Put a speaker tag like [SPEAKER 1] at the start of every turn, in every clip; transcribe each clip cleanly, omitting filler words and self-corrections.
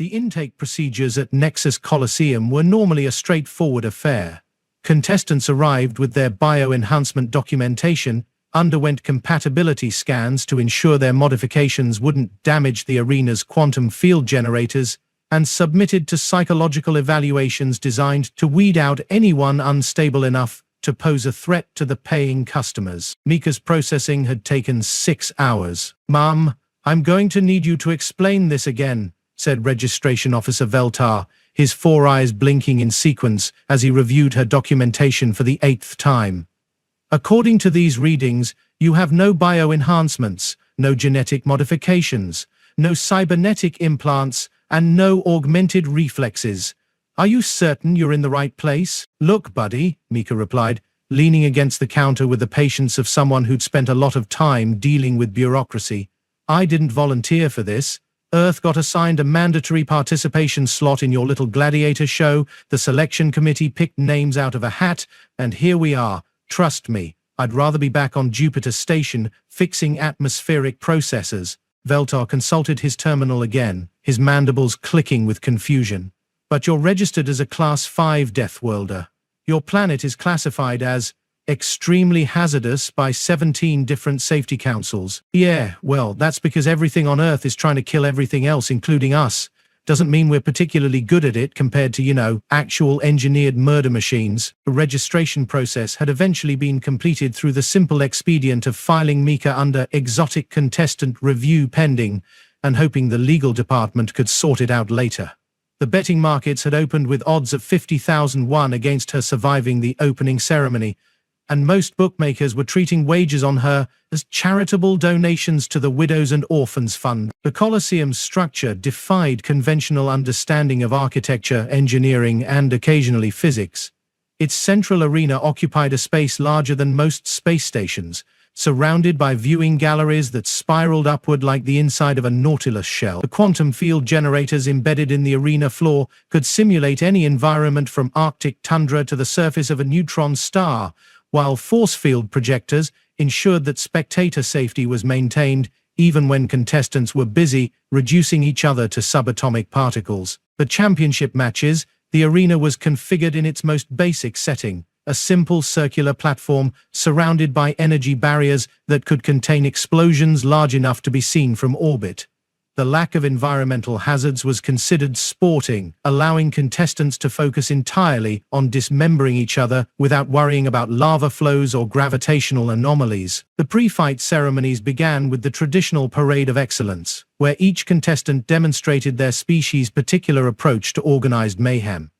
[SPEAKER 1] The intake procedures at Nexus Coliseum were normally a straightforward affair. Contestants arrived with their bioenhancement documentation, underwent compatibility scans to ensure their modifications wouldn't damage the arena's quantum field generators, and submitted to psychological evaluations designed to weed out anyone unstable enough to pose a threat to the paying customers. Mika's processing had taken 6 hours. "Ma'am, I'm going to need you to explain this again," said Registration Officer Veltar, his 4 eyes blinking in sequence as he reviewed her documentation for the 8th time. "According to these readings, you have no bioenhancements, no genetic modifications, no cybernetic implants, and no augmented reflexes. Are you certain you're in the right place?" "Look, buddy," Mika replied, leaning against the counter with the patience of someone who'd spent a lot of time dealing with bureaucracy. "I didn't volunteer for this. Earth got assigned a mandatory participation slot in your little gladiator show, the selection committee picked names out of a hat, and here we are. Trust me, I'd rather be back on Jupiter Station fixing atmospheric processors." Veltar consulted his terminal again, his mandibles clicking with confusion. "But you're registered as a Class 5 Deathworlder. Your planet is classified as extremely hazardous by 17 different safety councils." "Yeah, well, that's because everything on Earth is trying to kill everything else, including us. Doesn't mean we're particularly good at it compared to, actual engineered murder machines." The registration process had eventually been completed through the simple expedient of filing Mika under exotic contestant review pending and hoping the legal department could sort it out later. The betting markets had opened with odds of 50,001 against her surviving the opening ceremony, and most bookmakers were treating wagers on her as charitable donations to the Widows and Orphans Fund. The Colosseum's structure defied conventional understanding of architecture, engineering, and occasionally physics. Its central arena occupied a space larger than most space stations, surrounded by viewing galleries that spiraled upward like the inside of a Nautilus shell. The quantum field generators embedded in the arena floor could simulate any environment from Arctic tundra to the surface of a neutron star, while force field projectors ensured that spectator safety was maintained even when contestants were busy reducing each other to subatomic particles. For championship matches, the arena was configured in its most basic setting, a simple circular platform surrounded by energy barriers that could contain explosions large enough to be seen from orbit. The lack of environmental hazards was considered sporting, allowing contestants to focus entirely on dismembering each other without worrying about lava flows or gravitational anomalies. The pre-fight ceremonies began with the traditional Parade of Excellence, where each contestant demonstrated their species' particular approach to organized mayhem.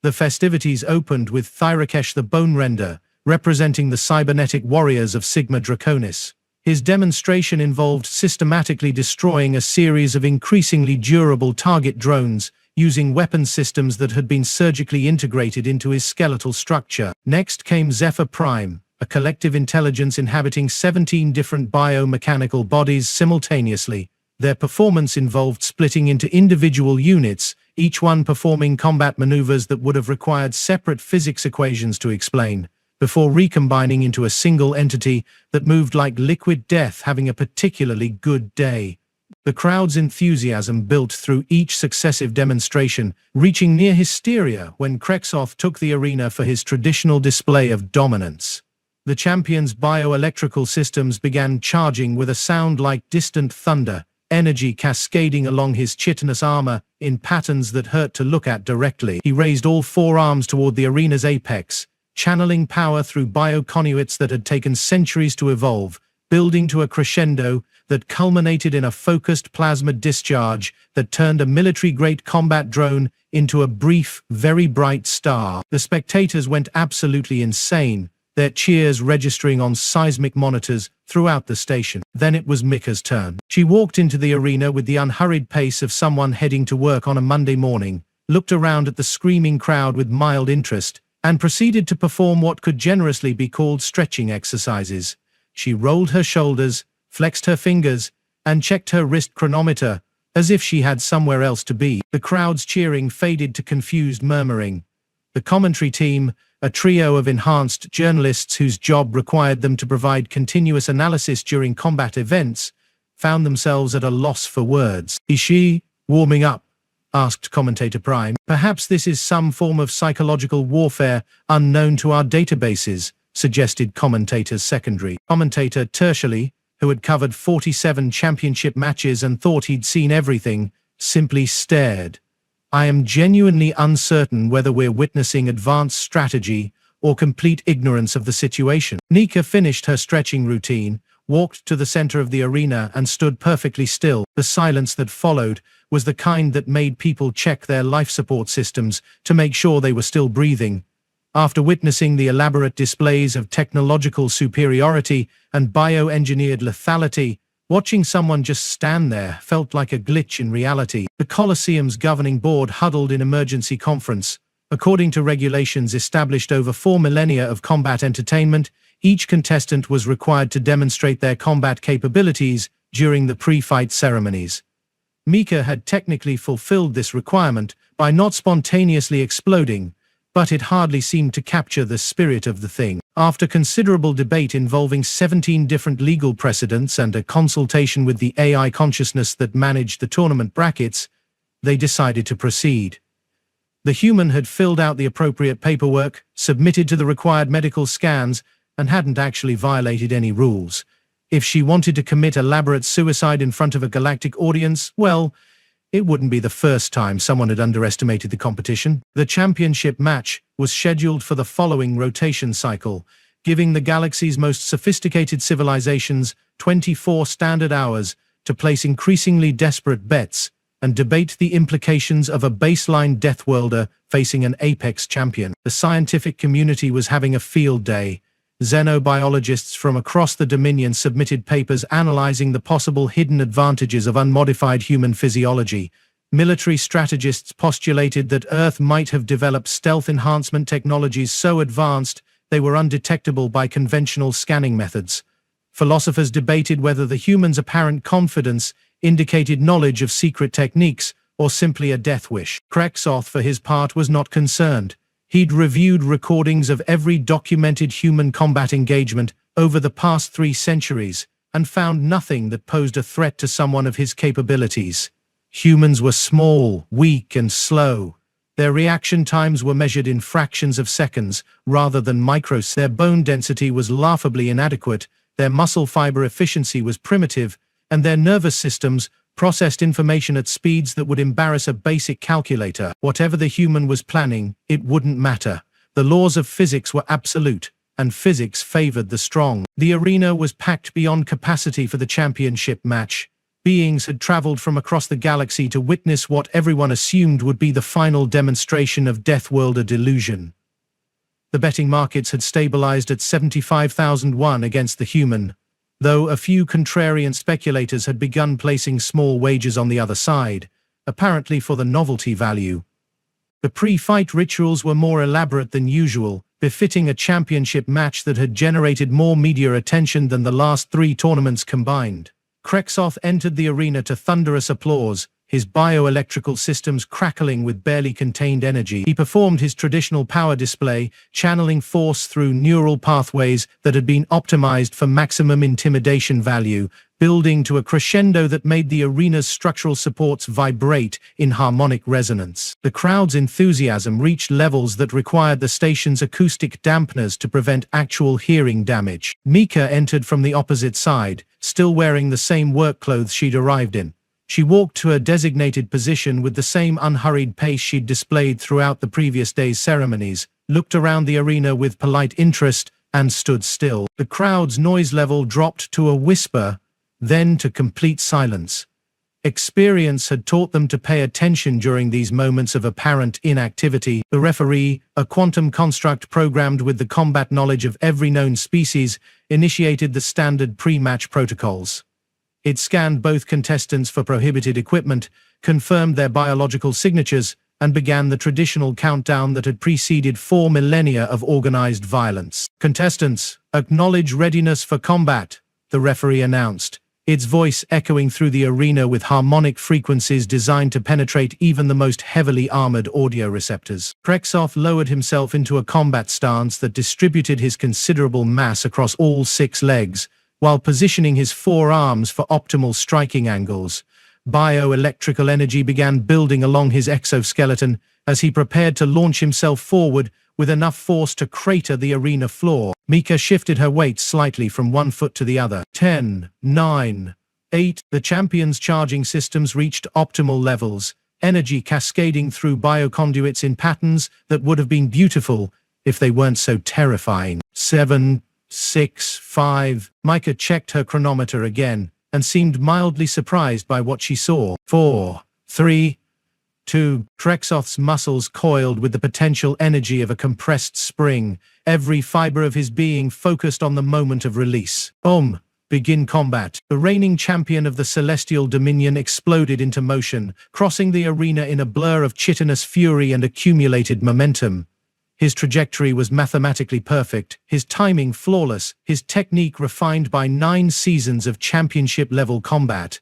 [SPEAKER 1] The festivities opened with Thyrakesh the Bone Render, representing the cybernetic warriors of Sigma Draconis. His demonstration involved systematically destroying a series of increasingly durable target drones using weapon systems that had been surgically integrated into his skeletal structure. Next came Zephyr Prime, a collective intelligence inhabiting 17 different biomechanical bodies simultaneously. Their performance involved splitting into individual units, each one performing combat maneuvers that would have required separate physics equations to explain, before recombining into a single entity that moved like liquid death, having a particularly good day. The crowd's enthusiasm built through each successive demonstration, reaching near hysteria when Krexoth took the arena for his traditional display of dominance. The champion's bioelectrical systems began charging with a sound like distant thunder, energy cascading along his chitinous armor in patterns that hurt to look at directly. He raised all 4 arms toward the arena's apex, channeling power through bioconduits that had taken centuries to evolve, building to a crescendo that culminated in a focused plasma discharge that turned a military-grade combat drone into a brief, very bright star. The spectators went absolutely insane, their cheers registering on seismic monitors throughout the station. Then it was Mika's turn. She walked into the arena with the unhurried pace of someone heading to work on a Monday morning, looked around at the screaming crowd with mild interest, and proceeded to perform what could generously be called stretching exercises. She rolled her shoulders, flexed her fingers, and checked her wrist chronometer, as if she had somewhere else to be. The crowd's cheering faded to confused murmuring. The commentary team, a trio of enhanced journalists whose job required them to provide continuous analysis during combat events, found themselves at a loss for words. "Is she warming up?" asked Commentator Prime. Perhaps this is some form of psychological warfare unknown to our databases, suggested Commentator Secondary. Commentator Tertiary, who had covered 47 championship matches and thought he'd seen everything, simply stared. I am genuinely uncertain whether we're witnessing advanced strategy or complete ignorance of the situation. Nika finished her stretching routine, walked to the center of the arena and stood perfectly still. The silence that followed was the kind that made people check their life support systems to make sure they were still breathing. After witnessing the elaborate displays of technological superiority and bioengineered lethality, watching someone just stand there felt like a glitch in reality. The Colosseum's governing board huddled in emergency conference. According to regulations established over 4 millennia of combat entertainment, each contestant was required to demonstrate their combat capabilities during the pre-fight ceremonies. Mika had technically fulfilled this requirement by not spontaneously exploding, but it hardly seemed to capture the spirit of the thing. After considerable debate involving 17 different legal precedents and a consultation with the AI consciousness that managed the tournament brackets, they decided to proceed. The human had filled out the appropriate paperwork, submitted to the required medical scans, and hadn't actually violated any rules. If she wanted to commit elaborate suicide in front of a galactic audience, well, it wouldn't be the first time someone had underestimated the competition. The championship match was scheduled for the following rotation cycle, giving the galaxy's most sophisticated civilizations 24 standard hours to place increasingly desperate bets and debate the implications of a baseline Deathworlder facing an apex champion. The scientific community was having a field day. Xenobiologists from across the Dominion submitted papers analyzing the possible hidden advantages of unmodified human physiology. Military strategists postulated that Earth might have developed stealth enhancement technologies so advanced they were undetectable by conventional scanning methods. Philosophers debated whether the human's apparent confidence indicated knowledge of secret techniques or simply a death wish. Krexoth, for his part, was not concerned. He'd reviewed recordings of every documented human combat engagement over the past 3 centuries and found nothing that posed a threat to someone of his capabilities. Humans were small, weak, and slow. Their reaction times were measured in fractions of seconds rather than microseconds. Their bone density was laughably inadequate, their muscle fiber efficiency was primitive, and their nervous systems processed information at speeds that would embarrass a basic calculator. Whatever the human was planning, it wouldn't matter. The laws of physics were absolute, and physics favored the strong. The arena was packed beyond capacity for the championship match. Beings had traveled from across the galaxy to witness what everyone assumed would be the final demonstration of Deathworlder delusion. The betting markets had stabilized at 75,001 against the human, though a few contrarian speculators had begun placing small wagers on the other side, apparently for the novelty value. The pre-fight rituals were more elaborate than usual, befitting a championship match that had generated more media attention than the last 3 tournaments combined. Krexoth entered the arena to thunderous applause, his bioelectrical systems crackling with barely contained energy. He performed his traditional power display, channeling force through neural pathways that had been optimized for maximum intimidation value, building to a crescendo that made the arena's structural supports vibrate in harmonic resonance. The crowd's enthusiasm reached levels that required the station's acoustic dampeners to prevent actual hearing damage. Mika entered from the opposite side, still wearing the same work clothes she'd arrived in. She walked to her designated position with the same unhurried pace she'd displayed throughout the previous day's ceremonies, looked around the arena with polite interest, and stood still. The crowd's noise level dropped to a whisper, then to complete silence. Experience had taught them to pay attention during these moments of apparent inactivity. The referee, a quantum construct programmed with the combat knowledge of every known species, initiated the standard pre-match protocols. It scanned both contestants for prohibited equipment, confirmed their biological signatures, and began the traditional countdown that had preceded 4 millennia of organized violence. Contestants, acknowledge readiness for combat, the referee announced, its voice echoing through the arena with harmonic frequencies designed to penetrate even the most heavily armored audio receptors. Krexoth lowered himself into a combat stance that distributed his considerable mass across all 6 legs, while positioning his 4 arms for optimal striking angles. Bioelectrical energy began building along his exoskeleton as he prepared to launch himself forward with enough force to crater the arena floor. Mika shifted her weight slightly from one foot to the other. 10, 9, 8. The champion's charging systems reached optimal levels, energy cascading through bioconduits in patterns that would have been beautiful if they weren't so terrifying. 7, 6, 5. Mika checked her chronometer again and seemed mildly surprised by what she saw. 4, 3, 2. Krexoth's muscles coiled with the potential energy of a compressed spring, every fiber of his being focused on the moment of release. Begin combat. The reigning champion of the Celestial Dominion exploded into motion, crossing the arena in a blur of chitinous fury and accumulated momentum. His trajectory was mathematically perfect, his timing flawless, his technique refined by 9 seasons of championship-level combat.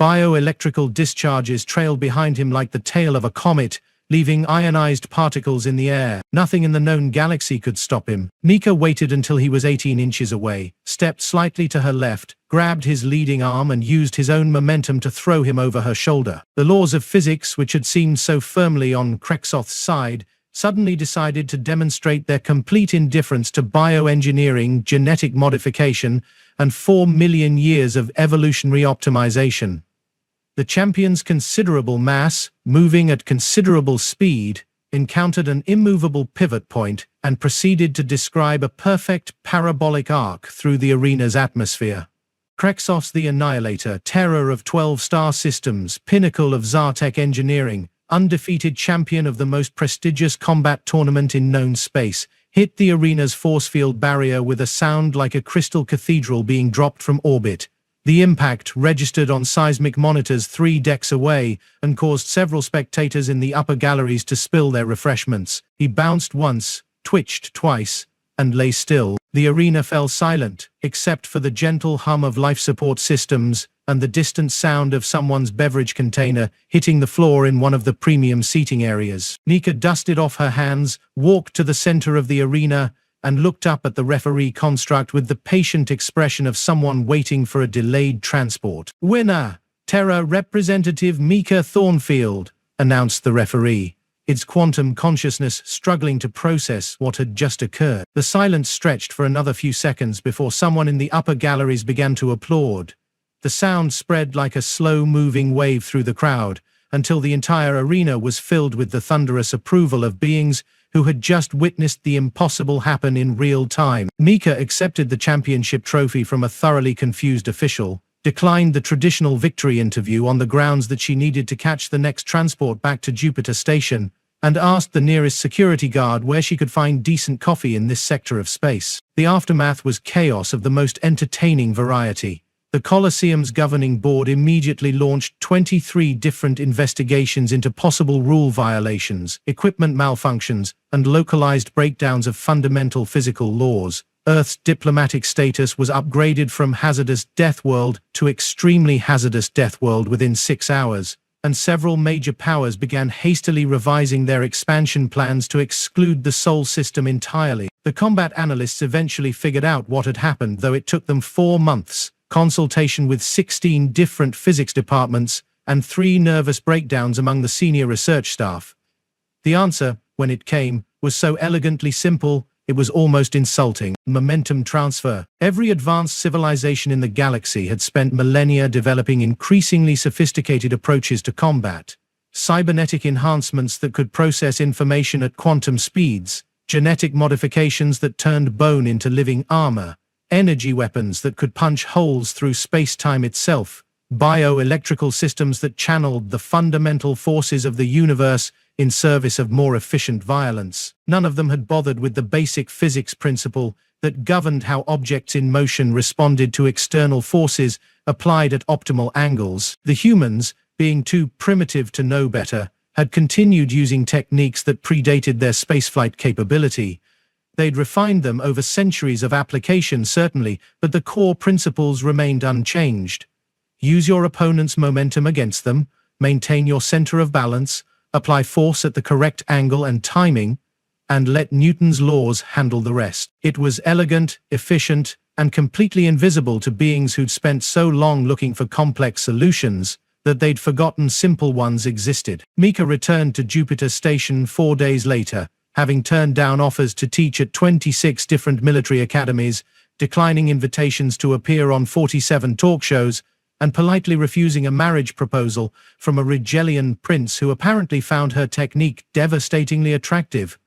[SPEAKER 1] Bioelectrical discharges trailed behind him like the tail of a comet, leaving ionized particles in the air. Nothing in the known galaxy could stop him. Mika waited until he was 18 inches away, stepped slightly to her left, grabbed his leading arm and used his own momentum to throw him over her shoulder. The laws of physics, which had seemed so firmly on Krexoth's side, suddenly decided to demonstrate their complete indifference to bioengineering, genetic modification, and 4 million years of evolutionary optimization. The champion's considerable mass, moving at considerable speed, encountered an immovable pivot point and proceeded to describe a perfect parabolic arc through the arena's atmosphere. Krexos the Annihilator, terror of 12 star systems, pinnacle of Zartek engineering, undefeated champion of the most prestigious combat tournament in known space, hit the arena's force field barrier with a sound like a crystal cathedral being dropped from orbit. The impact registered on seismic monitors 3 decks away and caused several spectators in the upper galleries to spill their refreshments. He bounced once, twitched twice, and lay still. The arena fell silent, except for the gentle hum of life support systems and the distant sound of someone's beverage container hitting the floor in one of the premium seating areas. Mika dusted off her hands, walked to the center of the arena, and looked up at the referee construct with the patient expression of someone waiting for a delayed transport. "Winner, Terra Representative Mika Thornfield," announced the referee, its quantum consciousness struggling to process what had just occurred. The silence stretched for another few seconds before someone in the upper galleries began to applaud. The sound spread like a slow-moving wave through the crowd, until the entire arena was filled with the thunderous approval of beings who had just witnessed the impossible happen in real time. Mika accepted the championship trophy from a thoroughly confused official, declined the traditional victory interview on the grounds that she needed to catch the next transport back to Jupiter Station, and asked the nearest security guard where she could find decent coffee in this sector of space. The aftermath was chaos of the most entertaining variety. The Colosseum's governing board immediately launched 23 different investigations into possible rule violations, equipment malfunctions, and localized breakdowns of fundamental physical laws. Earth's diplomatic status was upgraded from hazardous Deathworld to extremely hazardous Deathworld within 6 hours, and several major powers began hastily revising their expansion plans to exclude the Sol system entirely. The combat analysts eventually figured out what had happened, though it took them 4 months. Consultation with 16 different physics departments, and 3 nervous breakdowns among the senior research staff. The answer, when it came, was so elegantly simple, it was almost insulting. Momentum transfer. Every advanced civilization in the galaxy had spent millennia developing increasingly sophisticated approaches to combat. Cybernetic enhancements that could process information at quantum speeds, genetic modifications that turned bone into living armor, energy weapons that could punch holes through space-time itself, bioelectrical systems that channeled the fundamental forces of the universe in service of more efficient violence. None of them had bothered with the basic physics principle that governed how objects in motion responded to external forces applied at optimal angles. The humans, being too primitive to know better, had continued using techniques that predated their spaceflight capability. They'd refined them over centuries of application, certainly, but the core principles remained unchanged. Use your opponent's momentum against them, maintain your center of balance, apply force at the correct angle and timing, and let Newton's laws handle the rest. It was elegant, efficient, and completely invisible to beings who'd spent so long looking for complex solutions, that they'd forgotten simple ones existed. Mika returned to Jupiter Station 4 days later, having turned down offers to teach at 26 different military academies, declining invitations to appear on 47 talk shows, and politely refusing a marriage proposal from a Rigelian prince who apparently found her technique devastatingly attractive.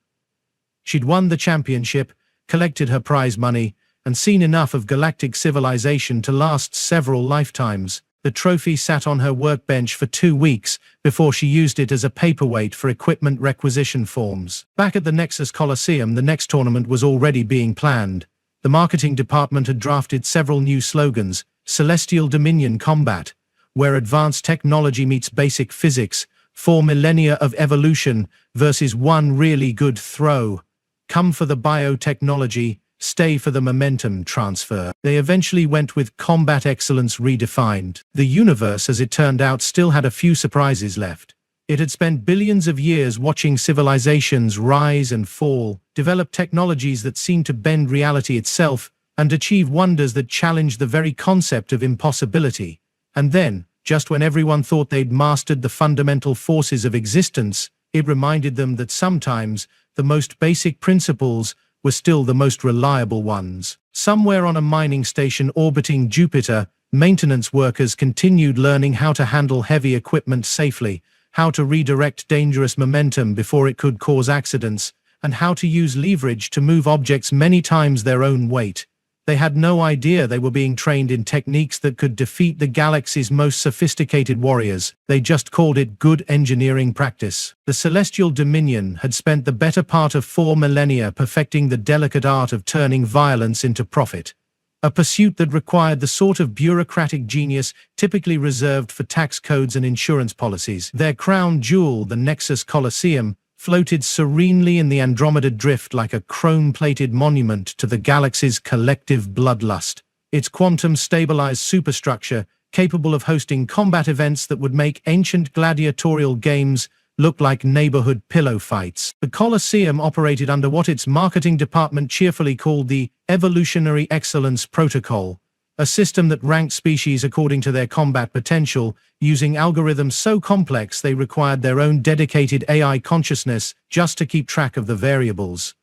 [SPEAKER 1] She'd won the championship, collected her prize money, and seen enough of galactic civilization to last several lifetimes. The trophy sat on her workbench for 2 weeks before she used it as a paperweight for equipment requisition forms. Back at the Nexus Coliseum, the next tournament was already being planned. The marketing department had drafted several new slogans: Celestial Dominion Combat, where advanced technology meets basic physics, 4 millennia of evolution versus 1 really good throw. Come for the biotechnology, stay for the momentum transfer. They eventually went with Combat Excellence Redefined. The universe, as it turned out, still had a few surprises left. It had spent billions of years watching civilizations rise and fall, develop technologies that seemed to bend reality itself, and achieve wonders that challenged the very concept of impossibility. And then, just when everyone thought they'd mastered the fundamental forces of existence, it reminded them that sometimes the most basic principles were still the most reliable ones. Somewhere on a mining station orbiting Jupiter, maintenance workers continued learning how to handle heavy equipment safely, how to redirect dangerous momentum before it could cause accidents, and how to use leverage to move objects many times their own weight. They had no idea they were being trained in techniques that could defeat the galaxy's most sophisticated warriors. They just called it good engineering practice. The Celestial Dominion had spent the better part of 4 millennia perfecting the delicate art of turning violence into profit. A pursuit that required the sort of bureaucratic genius typically reserved for tax codes and insurance policies. Their crown jewel, the Nexus Coliseum, floated serenely in the Andromeda Drift like a chrome-plated monument to the galaxy's collective bloodlust. Its quantum-stabilized superstructure, capable of hosting combat events that would make ancient gladiatorial games look like neighborhood pillow fights. The Coliseum operated under what its marketing department cheerfully called the Evolutionary Excellence Protocol, a system that ranked species according to their combat potential, using algorithms so complex they required their own dedicated AI consciousness just to keep track of the variables.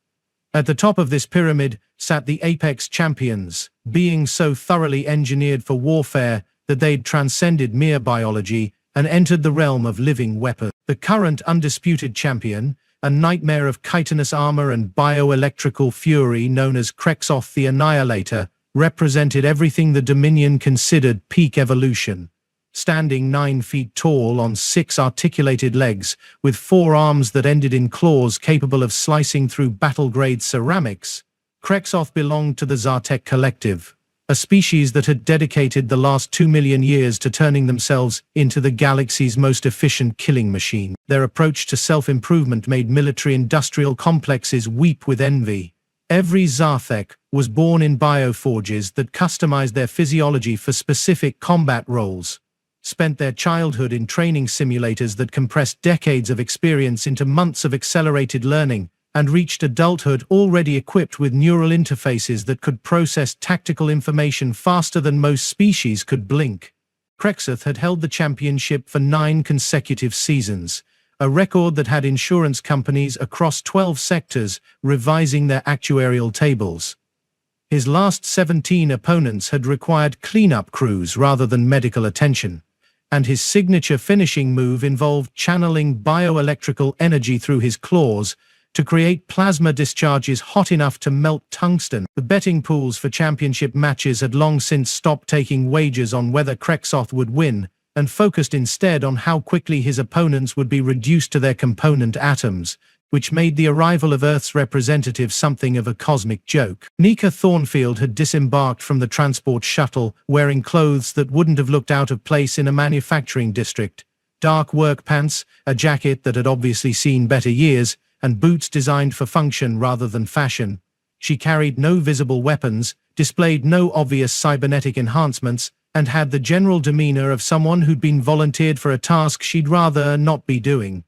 [SPEAKER 1] At the top of this pyramid sat the apex champions, beings so thoroughly engineered for warfare that they'd transcended mere biology and entered the realm of living weapons. The current undisputed champion, a nightmare of chitinous armor and bioelectrical fury known as Krexoth the Annihilator, represented everything the Dominion considered peak evolution. Standing 9 feet tall on 6 articulated legs, with 4 arms that ended in claws capable of slicing through battle-grade ceramics, Krexoth belonged to the Zartek Collective, a species that had dedicated the last 2 million years to turning themselves into the galaxy's most efficient killing machine. Their approach to self-improvement made military-industrial complexes weep with envy. Every Zartek was born in bioforges that customized their physiology for specific combat roles, spent their childhood in training simulators that compressed decades of experience into months of accelerated learning, and reached adulthood already equipped with neural interfaces that could process tactical information faster than most species could blink. Krexoth had held the championship for 9 consecutive seasons, a record that had insurance companies across 12 sectors revising their actuarial tables. His last 17 opponents had required cleanup crews rather than medical attention, and his signature finishing move involved channeling bioelectrical energy through his claws to create plasma discharges hot enough to melt tungsten. The betting pools for championship matches had long since stopped taking wagers on whether Krexoth would win, and focused instead on how quickly his opponents would be reduced to their component atoms, which made the arrival of Earth's representative something of a cosmic joke. Nika Thornfield had disembarked from the transport shuttle, wearing clothes that wouldn't have looked out of place in a manufacturing district. Dark work pants, a jacket that had obviously seen better years, and boots designed for function rather than fashion. She carried no visible weapons, displayed no obvious cybernetic enhancements, and had the general demeanor of someone who'd been volunteered for a task she'd rather not be doing.